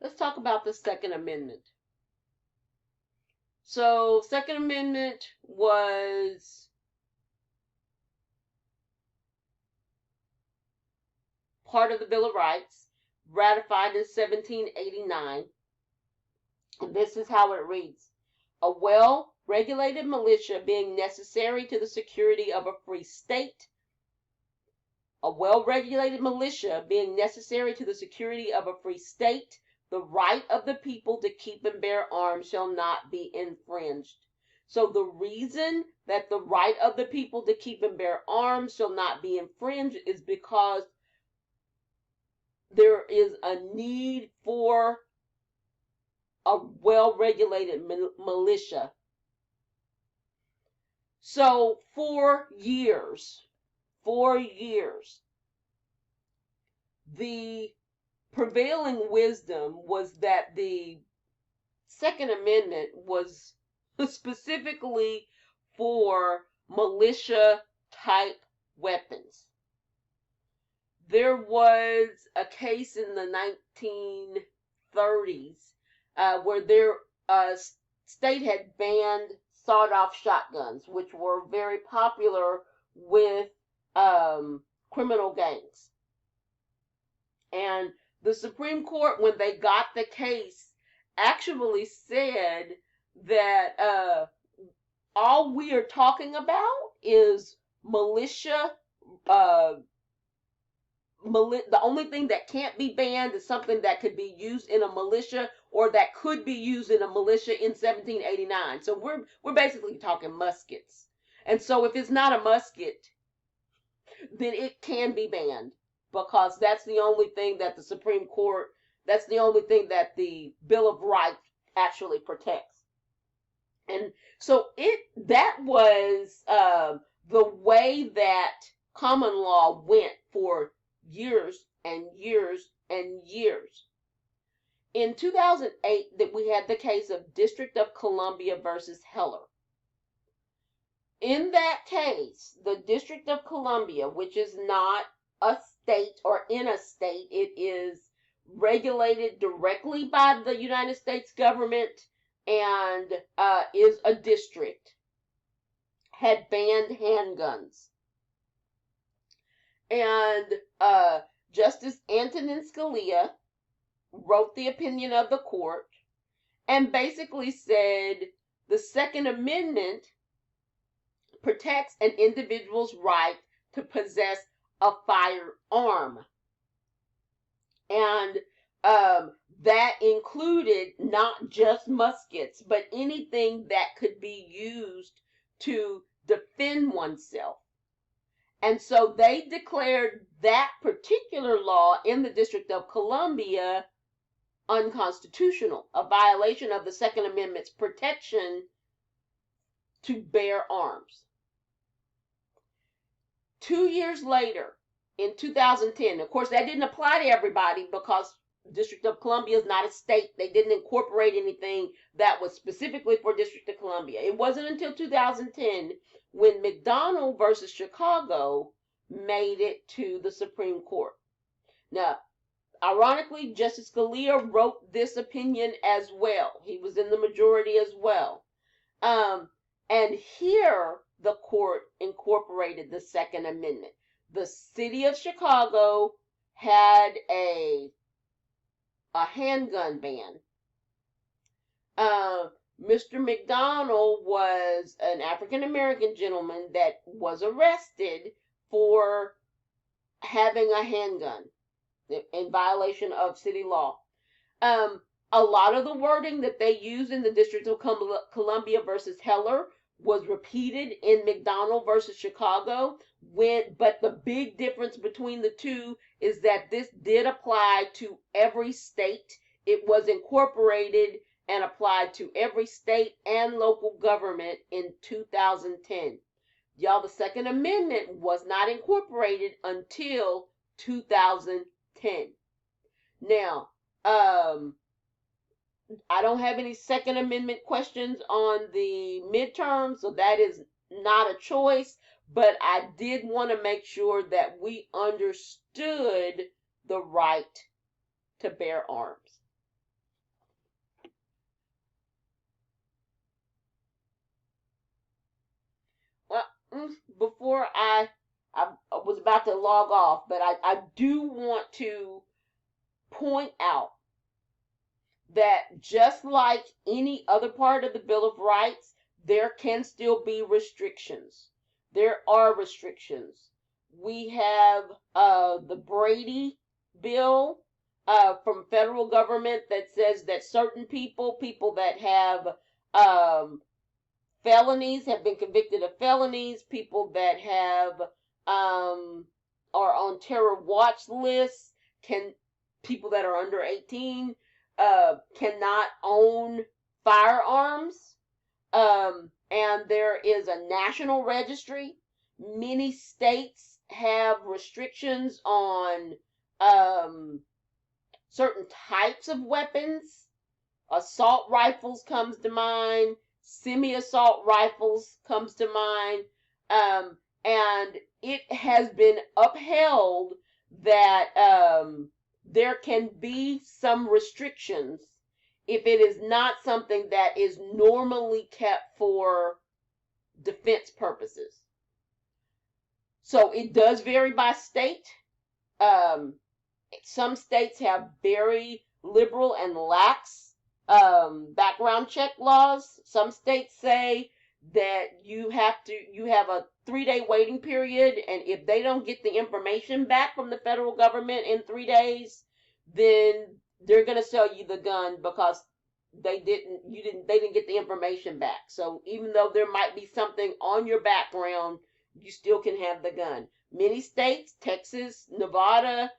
let's talk about the Second Amendment. So, Second Amendment was part of the Bill of Rights, ratified in 1789. And this is how it reads: a well-regulated militia being necessary to the security of a free state. A well-regulated militia being necessary to the security of a free state, the right of the people to keep and bear arms shall not be infringed. So the reason that the right of the people to keep and bear arms shall not be infringed is because there is a need for a well-regulated militia. So for years, the prevailing wisdom was that the Second Amendment was specifically for militia type weapons. There was a case in the 1930s where their state had banned sawed-off shotguns, which were very popular with criminal gangs. And the Supreme Court, when they got the case, actually said that all we are talking about is militia. The only thing that can't be banned is something that could be used in a militia or that could be used in a militia in 1789. So we're basically talking muskets. And so if it's not a musket, then it can be banned, because that's the only thing that the Supreme Court, that's the only thing that the Bill of Rights actually protects. And so that was the way that common law went for years and years and years. In 2008, that we had the case of District of Columbia versus Heller. In that case, the District of Columbia, which is not a state or in a state, it is regulated directly by the United States government and is a district, had banned handguns. And Justice Antonin Scalia wrote the opinion of the court and basically said the Second Amendment protects an individual's right to possess a firearm. And that included not just muskets, but anything that could be used to defend oneself. And so they declared that particular law in the District of Columbia unconstitutional, a violation of the Second Amendment's protection to bear arms. 2 years later, in 2010, of course, that didn't apply to everybody because District of Columbia is not a state. They didn't incorporate anything that was specifically for District of Columbia. It wasn't until 2010 when McDonald versus Chicago made it to the Supreme Court. Now, ironically, Justice Scalia wrote this opinion as well. He was in the majority as well. And here the court incorporated the Second Amendment. The city of Chicago had a handgun ban. Mr. McDonald was an African American gentleman that was arrested for having a handgun in violation of city law. A lot of the wording that they used in the District of Columbia versus Heller was repeated in McDonald versus Chicago, but the big difference between the two is that this did apply to every state. It was incorporated and applied to every state and local government in 2010. Y'all, the Second Amendment was not incorporated until 2010. Now, I don't have any Second Amendment questions on the midterm, so that is not a choice, but I did want to make sure that we understood the right to bear arms. before I was about to log off, but I do want to point out that just like any other part of the Bill of Rights, there can still be restrictions. There are restrictions. We have the Brady bill from federal government that says that certain people that have um, felonies, have been convicted of felonies, people that have are on terror watch lists, can people that are under 18 cannot own firearms. And there is a national registry. Many states have restrictions on um, certain types of weapons. Assault rifles comes to mind. Semi-assault rifles comes to mind. And it has been upheld that there can be some restrictions if it is not something that is normally kept for defense purposes. So it does vary by state. Um, some states have very liberal and lax background check laws. Some states say that you have a 3-day waiting period, and if they don't get the information back from the federal government in 3 days, then they're going to sell you the gun because they didn't get the information back. So even though there might be something on your background, you still can have the gun. Many states, Texas, Nevada,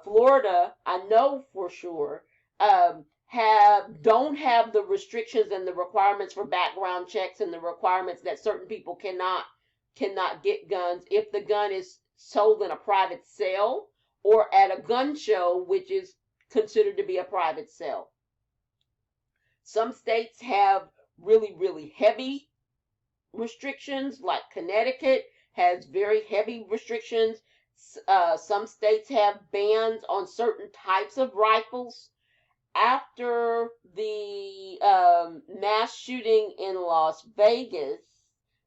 Florida, I know for sure, don't have the restrictions and the requirements for background checks and the requirements that certain people cannot get guns if the gun is sold in a private sale or at a gun show, which is considered to be a private sale. Some states have really, really heavy restrictions, like Connecticut has very heavy restrictions. Some states have bans on certain types of rifles. After the mass shooting in Las Vegas,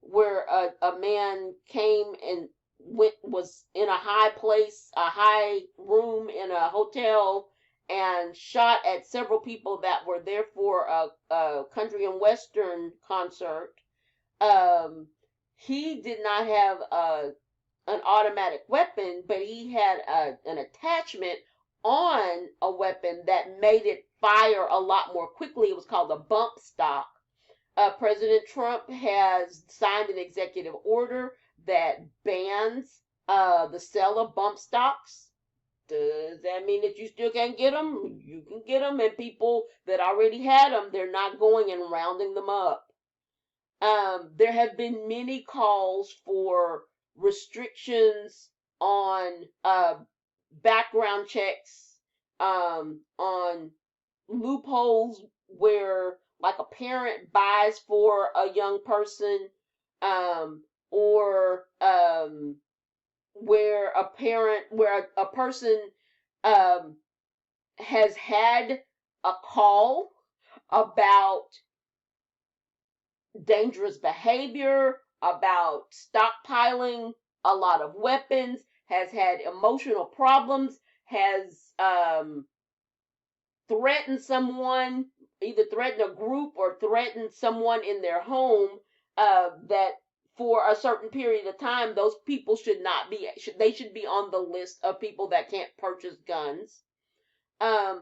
where a man came and was in a high room in a hotel, and shot at several people that were there for a country and western concert. He did not have an automatic weapon, but he had an attachment on a weapon that made it fire a lot more quickly. It was called a bump stock. President Trump has signed an executive order that bans the sale of bump stocks. Does that mean that you still can't get them? You can get them, and people that already had them, they're not going and rounding them up. There have been many calls for restrictions on background checks, on loopholes where, like, a parent buys for a young person, or where a person has had a call about dangerous behavior, about stockpiling a lot of weapons, has had emotional problems, has threatened someone, either threatened a group or threatened someone in their home, that for a certain period of time, those people should be on the list of people that can't purchase guns. And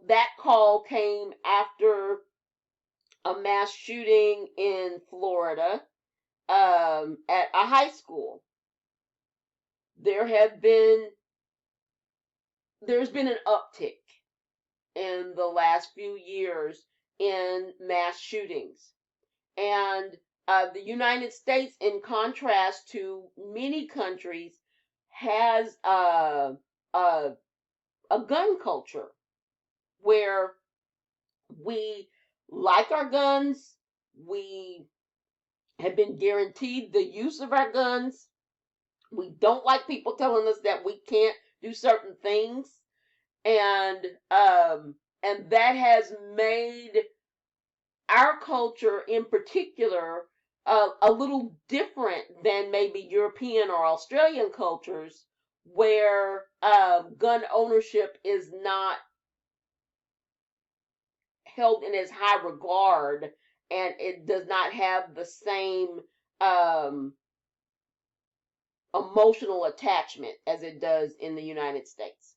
that call came after a mass shooting in Florida, at a high school. There's been an uptick in the last few years in mass shootings. And the United States, in contrast to many countries, has a gun culture where we like our guns, we have been guaranteed the use of our guns. We don't like people telling us that we can't do certain things, and that has made our culture in particular a little different than maybe European or Australian cultures, where gun ownership is not held in as high regard, and it does not have the same emotional attachment as it does in the United States.